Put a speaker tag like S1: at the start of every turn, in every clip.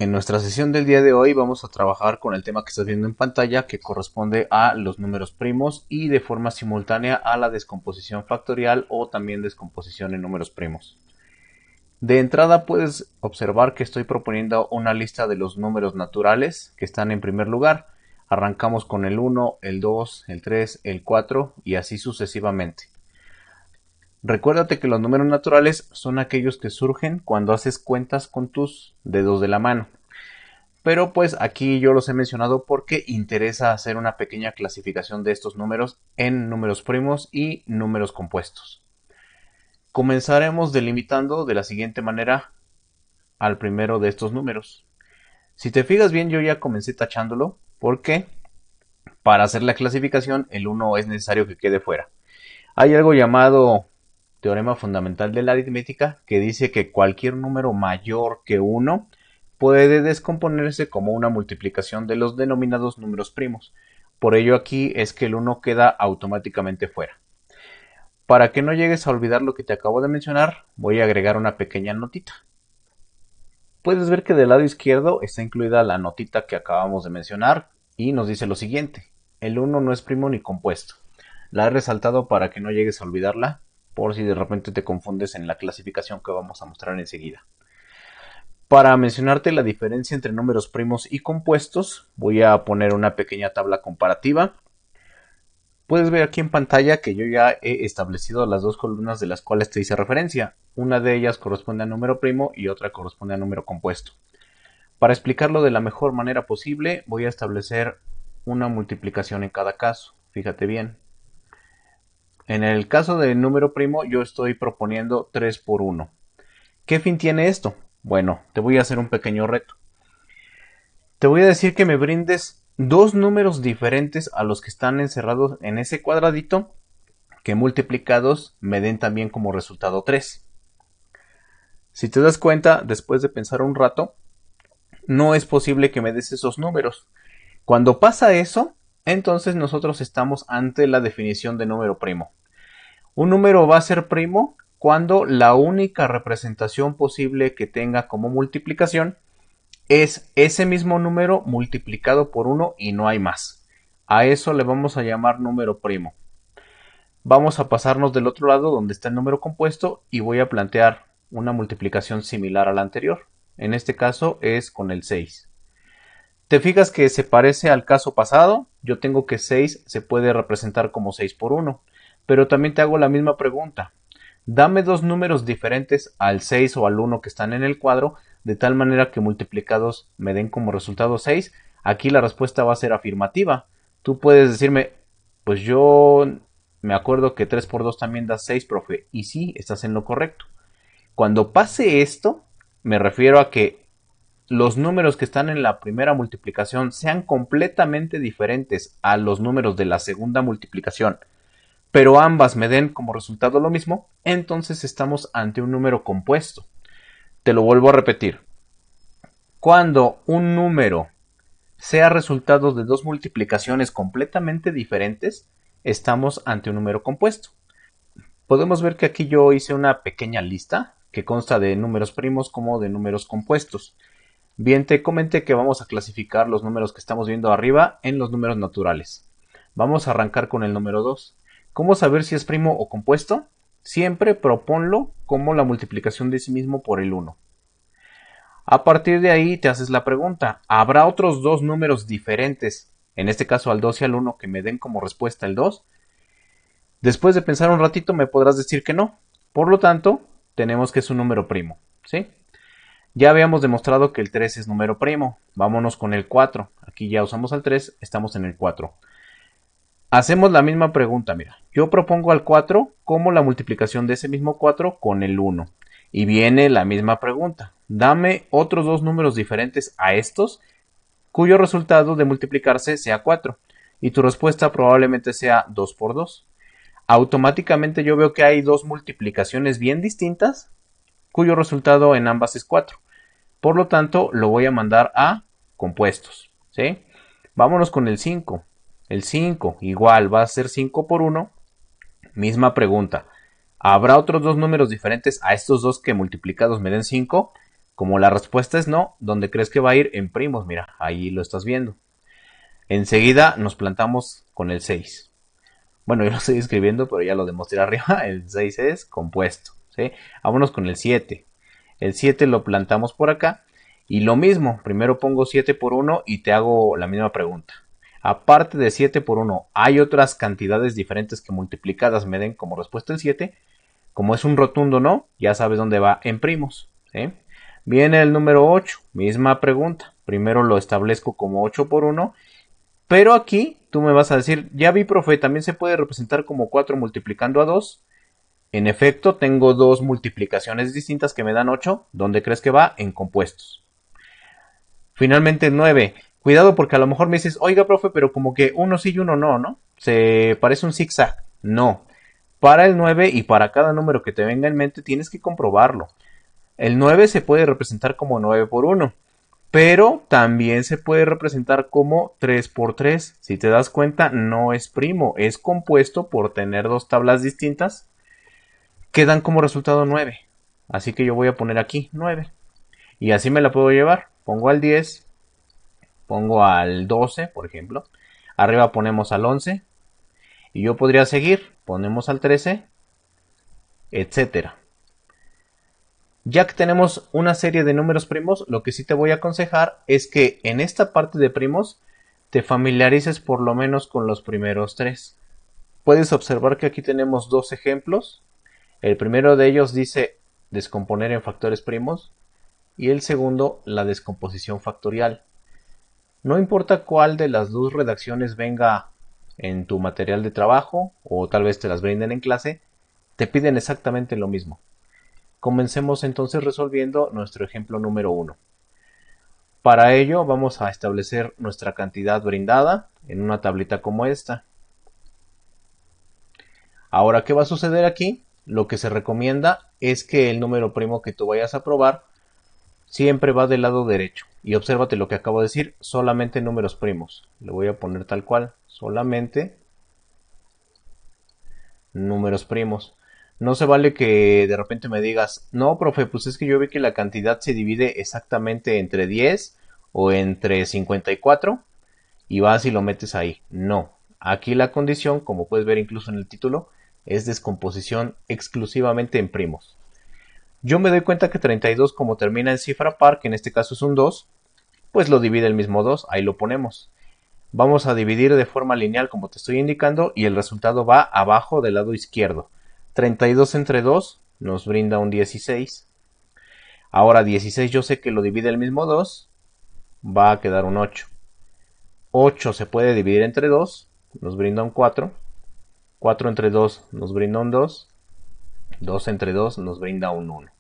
S1: En nuestra sesión del día de hoy vamos a trabajar con el tema que estás viendo en pantalla, que corresponde a los números primos y de forma simultánea a la descomposición factorial o también descomposición en números primos. De entrada puedes observar que estoy proponiendo una lista de los números naturales que están en primer lugar. Arrancamos con el 1, el 2, el 3, el 4 y así sucesivamente. Recuérdate que los números naturales son aquellos que surgen cuando haces cuentas con tus dedos de la mano. Pero pues aquí yo los he mencionado porque interesa hacer una pequeña clasificación de estos números en números primos y números compuestos. Comenzaremos delimitando de la siguiente manera al primero de estos números. Si te fijas bien, yo ya comencé tachándolo porque para hacer la clasificación el 1 es necesario que quede fuera. Hay algo llamado teorema fundamental de la aritmética que dice que cualquier número mayor que 1 puede descomponerse como una multiplicación de los denominados números primos. Por ello aquí es que el 1 queda automáticamente fuera. Para que no llegues a olvidar lo que te acabo de mencionar, voy a agregar una pequeña notita. Puedes ver que del lado izquierdo está incluida la notita que acabamos de mencionar y nos dice lo siguiente: el 1 no es primo ni compuesto. La he resaltado para que no llegues a olvidarla, por si de repente te confundes en la clasificación que vamos a mostrar enseguida. Para mencionarte la diferencia entre números primos y compuestos, voy a poner una pequeña tabla comparativa. Puedes ver aquí en pantalla que yo ya he establecido las dos columnas de las cuales te hice referencia. Una de ellas corresponde a número primo y otra corresponde a número compuesto. Para explicarlo de la mejor manera posible, voy a establecer una multiplicación en cada caso. Fíjate bien. En el caso del número primo, yo estoy proponiendo 3 por 1. ¿Qué fin tiene esto? Bueno, te voy a hacer un pequeño reto. Te voy a decir que me brindes dos números diferentes a los que están encerrados en ese cuadradito, que multiplicados me den también como resultado 3. Si te das cuenta, después de pensar un rato, no es posible que me des esos números. Cuando pasa eso, entonces nosotros estamos ante la definición de número primo. Un número va a ser primo cuando la única representación posible que tenga como multiplicación es ese mismo número multiplicado por 1 y no hay más. A eso le vamos a llamar número primo. Vamos a pasarnos del otro lado donde está el número compuesto y voy a plantear una multiplicación similar a la anterior. En este caso es con el 6. ¿Te fijas que se parece al caso pasado? Yo tengo que 6 se puede representar como 6 por 1. Pero también te hago la misma pregunta. Dame dos números diferentes al 6 o al 1 que están en el cuadro, de tal manera que multiplicados me den como resultado 6. Aquí la respuesta va a ser afirmativa. Tú puedes decirme, pues yo me acuerdo que 3 por 2 también da 6, profe. Y sí, estás en lo correcto. Cuando pase esto, me refiero a que los números que están en la primera multiplicación sean completamente diferentes a los números de la segunda multiplicación, pero ambas me den como resultado lo mismo, entonces estamos ante un número compuesto. Te lo vuelvo a repetir. Cuando un número sea resultado de dos multiplicaciones completamente diferentes, estamos ante un número compuesto. Podemos ver que aquí yo hice una pequeña lista que consta de números primos como de números compuestos. Bien, te comenté que vamos a clasificar los números que estamos viendo arriba en los números naturales. Vamos a arrancar con el número 2. ¿Cómo saber si es primo o compuesto? Siempre proponlo como la multiplicación de sí mismo por el 1. A partir de ahí te haces la pregunta, ¿habrá otros dos números diferentes, en este caso al 2 y al 1, que me den como respuesta el 2? Después de pensar un ratito me podrás decir que no. Por lo tanto, tenemos que es un número primo, ¿sí? Ya habíamos demostrado que el 3 es número primo. Vámonos con el 4. Aquí ya usamos al 3, estamos en el 4. Hacemos la misma pregunta, mira. Yo propongo al 4 como la multiplicación de ese mismo 4 con el 1. Y viene la misma pregunta. Dame otros dos números diferentes a estos cuyo resultado de multiplicarse sea 4. Y tu respuesta probablemente sea 2 por 2. Automáticamente yo veo que hay dos multiplicaciones bien distintas cuyo resultado en ambas es 4. Por lo tanto, lo voy a mandar a compuestos, ¿sí? Vámonos con el 5. El 5 igual va a ser 5 por 1. Misma pregunta. ¿Habrá otros dos números diferentes a estos dos que multiplicados me den 5? Como la respuesta es no, ¿dónde crees que va a ir? En primos, mira, ahí lo estás viendo. Enseguida nos plantamos con el 6. Bueno, yo lo estoy escribiendo, pero ya lo demostré arriba. El 6 es compuesto, ¿sí? Vámonos con el 7. El 7 lo plantamos por acá. Y lo mismo, primero pongo 7 por 1 y te hago la misma pregunta. Aparte de 7 por 1, ¿hay otras cantidades diferentes que multiplicadas me den como respuesta el 7? Como es un rotundo no, ya sabes dónde va en primos, ¿sí? Viene el número 8, misma pregunta. Primero lo establezco como 8 por 1, pero aquí tú me vas a decir, ya vi, profe, también se puede representar como 4 multiplicando a 2. En efecto, tengo dos multiplicaciones distintas que me dan 8. ¿Dónde crees que va? En compuestos. Finalmente 9. Cuidado porque a lo mejor me dices, oiga, profe, pero como que uno sí y uno no, ¿no? Se parece un zigzag. No. Para el 9 y para cada número que te venga en mente tienes que comprobarlo. El 9 se puede representar como 9 por 1, pero también se puede representar como 3 por 3. Si te das cuenta, no es primo, es compuesto por tener dos tablas distintas que dan como resultado 9. Así que yo voy a poner aquí 9. Y así me la puedo llevar. Pongo al 10, pongo al 12, por ejemplo. Arriba ponemos al 11. Y yo podría seguir. Ponemos al 13, etcétera. Ya que tenemos una serie de números primos, lo que sí te voy a aconsejar es que en esta parte de primos te familiarices por lo menos con los primeros tres. Puedes observar que aquí tenemos dos ejemplos. El primero de ellos dice descomponer en factores primos y el segundo la descomposición factorial. No importa cuál de las dos redacciones venga en tu material de trabajo o tal vez te las brinden en clase, te piden exactamente lo mismo. Comencemos entonces resolviendo nuestro ejemplo número 1. Para ello vamos a establecer nuestra cantidad brindada en una tablita como esta. Ahora, ¿qué va a suceder aquí? Lo que se recomienda es que el número primo que tú vayas a probar siempre va del lado derecho. Y obsérvate lo que acabo de decir, solamente números primos. Le voy a poner tal cual, solamente números primos. No se vale que de repente me digas, no, profe, pues es que yo vi que la cantidad se divide exactamente entre 10 o entre 54 y vas y lo metes ahí. No, aquí la condición, como puedes ver incluso en el título, es descomposición exclusivamente en primos. Yo me doy cuenta que 32 como termina en cifra par, que en este caso es un 2, pues lo divide el mismo 2, ahí lo ponemos. Vamos a dividir de forma lineal como te estoy indicando y el resultado va abajo del lado izquierdo. 32 entre 2 nos brinda un 16. Ahora 16 yo sé que lo divide el mismo 2, va a quedar un 8. 8 se puede dividir entre 2, nos brinda un 4. 4 entre 2 nos brinda un 2. 2 entre 2 nos brinda un 1.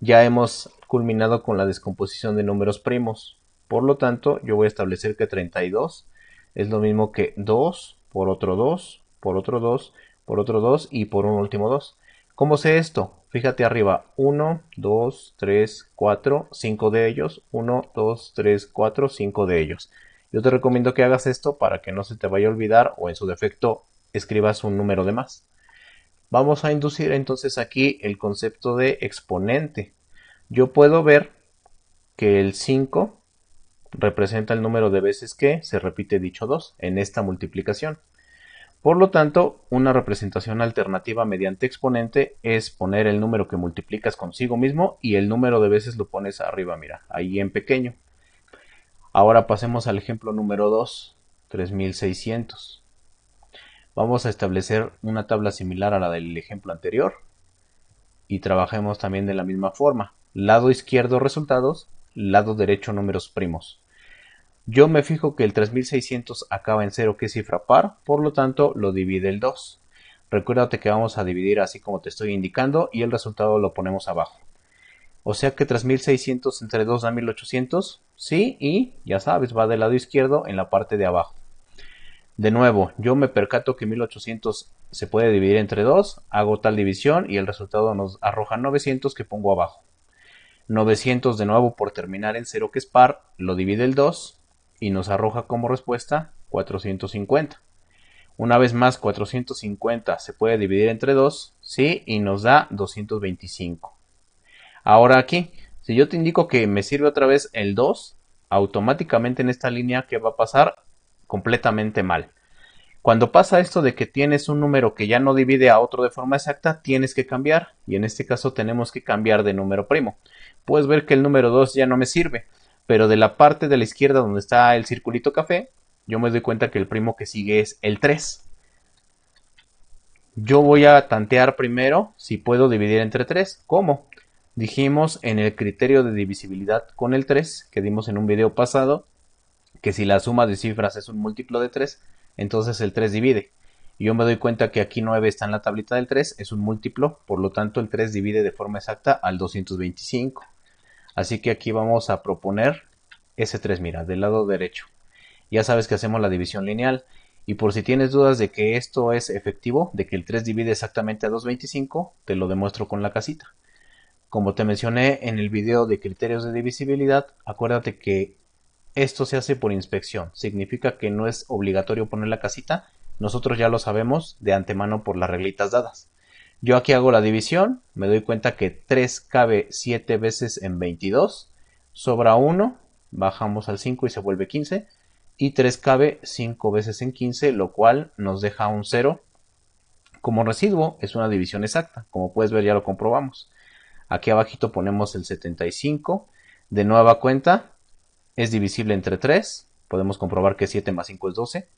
S1: Ya hemos culminado con la descomposición de números primos. Por lo tanto, yo voy a establecer que 32 es lo mismo que 2 por otro 2, por otro 2, por otro 2 y por un último 2. ¿Cómo sé esto? Fíjate arriba, 1, 2, 3, 4, 5 de ellos, 1, 2, 3, 4, 5 de ellos. Yo te recomiendo que hagas esto para que no se te vaya a olvidar o en su defecto escribas un número de más. Vamos a inducir entonces aquí el concepto de exponente. Yo puedo ver que el 5 representa el número de veces que se repite dicho 2 en esta multiplicación. Por lo tanto, una representación alternativa mediante exponente es poner el número que multiplicas consigo mismo y el número de veces lo pones arriba, mira, ahí en pequeño. Ahora pasemos al ejemplo número 2, 3600. Vamos a establecer una tabla similar a la del ejemplo anterior y trabajemos también de la misma forma. Lado izquierdo resultados, lado derecho números primos. Yo me fijo que el 3600 acaba en 0, que es cifra par, por lo tanto lo divide el 2. Recuérdate que vamos a dividir así como te estoy indicando y el resultado lo ponemos abajo. O sea que 3600 entre 2 da 1800, sí, y ya sabes, va del lado izquierdo en la parte de abajo. De nuevo, yo me percato que 1800 se puede dividir entre 2, hago tal división y el resultado nos arroja 900 que pongo abajo. 900 de nuevo por terminar en 0 que es par, lo divide el 2 y nos arroja como respuesta 450. Una vez más 450 se puede dividir entre 2, sí, y nos da 225. Ahora aquí, Si yo te indico que me sirve otra vez el 2, automáticamente en esta línea, ¿qué va a pasar? Completamente mal. Cuando pasa esto de que tienes un número que ya no divide a otro de forma exacta, tienes que cambiar. Y en este caso tenemos que cambiar de número primo. Puedes ver que el número 2 ya no me sirve. Pero de la parte de la izquierda donde está el circulito café, yo me doy cuenta que el primo que sigue es el 3. Yo voy a tantear primero si puedo dividir entre 3. ¿Cómo? Dijimos en el criterio de divisibilidad con el 3, que dimos en un video pasado, que si la suma de cifras es un múltiplo de 3, entonces el 3 divide. Y yo me doy cuenta que aquí 9 está en la tablita del 3, es un múltiplo, por lo tanto el 3 divide de forma exacta al 225. Así que aquí vamos a proponer ese 3, mira, del lado derecho. Ya sabes que hacemos la división lineal. Y por si tienes dudas de que esto es efectivo, de que el 3 divide exactamente a 225, te lo demuestro con la casita. Como te mencioné en el video de criterios de divisibilidad, acuérdate que esto se hace por inspección. Significa que no es obligatorio poner la casita. Nosotros ya lo sabemos de antemano por las reglitas dadas. Yo aquí hago la división, me doy cuenta que 3 cabe 7 veces en 22, sobra 1, bajamos al 5 y se vuelve 15, y 3 cabe 5 veces en 15, lo cual nos deja un 0. Como residuo es una división exacta, como puedes ver ya lo comprobamos. Aquí abajito ponemos el 75, de nueva cuenta es divisible entre 3, podemos comprobar que 7 más 5 es 12.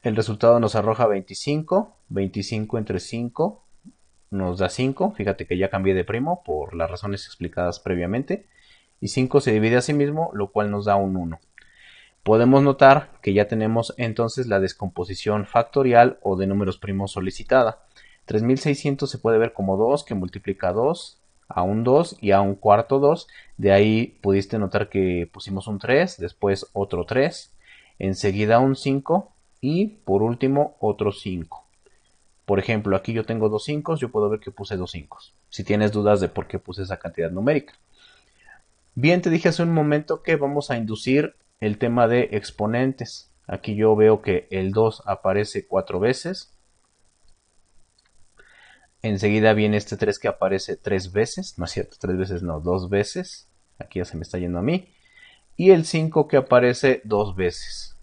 S1: El resultado nos arroja 25, 25 entre 5 nos da 5, fíjate que ya cambié de primo por las razones explicadas previamente, y 5 se divide a sí mismo, lo cual nos da un 1. Podemos notar que ya tenemos entonces la descomposición factorial o de números primos solicitada. 3600 se puede ver como 2 que multiplica 2 a un 2 y a un cuarto 2. De ahí pudiste notar que pusimos un 3, después otro 3, enseguida un 5 y por último otro 5. Por ejemplo, aquí yo tengo dos 5, yo puedo ver que puse dos 5. Si tienes dudas de por qué puse esa cantidad numérica. Bien, te dije hace un momento que vamos a inducir el tema de exponentes. Aquí yo veo que el 2 aparece 4 veces. Enseguida viene este 3 que aparece 3 veces. No es cierto, 3 veces no, 2 veces. Aquí ya se me está yendo a mí. Y el 5 que aparece 2 veces.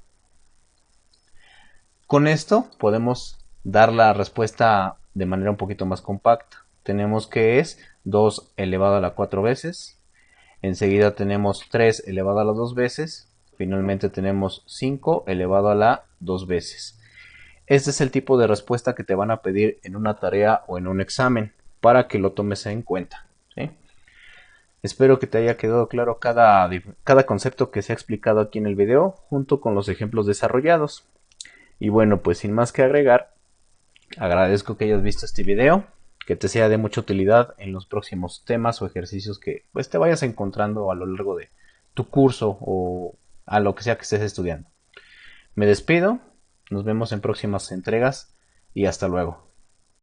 S1: Con esto podemos dar la respuesta de manera un poquito más compacta. Tenemos que es 2 elevado a la 4 veces. Enseguida tenemos 3 elevado a la 2 veces. Finalmente tenemos 5 elevado a la 2 veces. Este es el tipo de respuesta que te van a pedir en una tarea o en un examen para que lo tomes en cuenta, ¿sí? Espero que te haya quedado claro cada concepto que se ha explicado aquí en el video junto con los ejemplos desarrollados. Y bueno, pues sin más que agregar, agradezco que hayas visto este video, que te sea de mucha utilidad en los próximos temas o ejercicios que pues te vayas encontrando a lo largo de tu curso o a lo que sea que estés estudiando. Me despido, nos vemos en próximas entregas y hasta luego.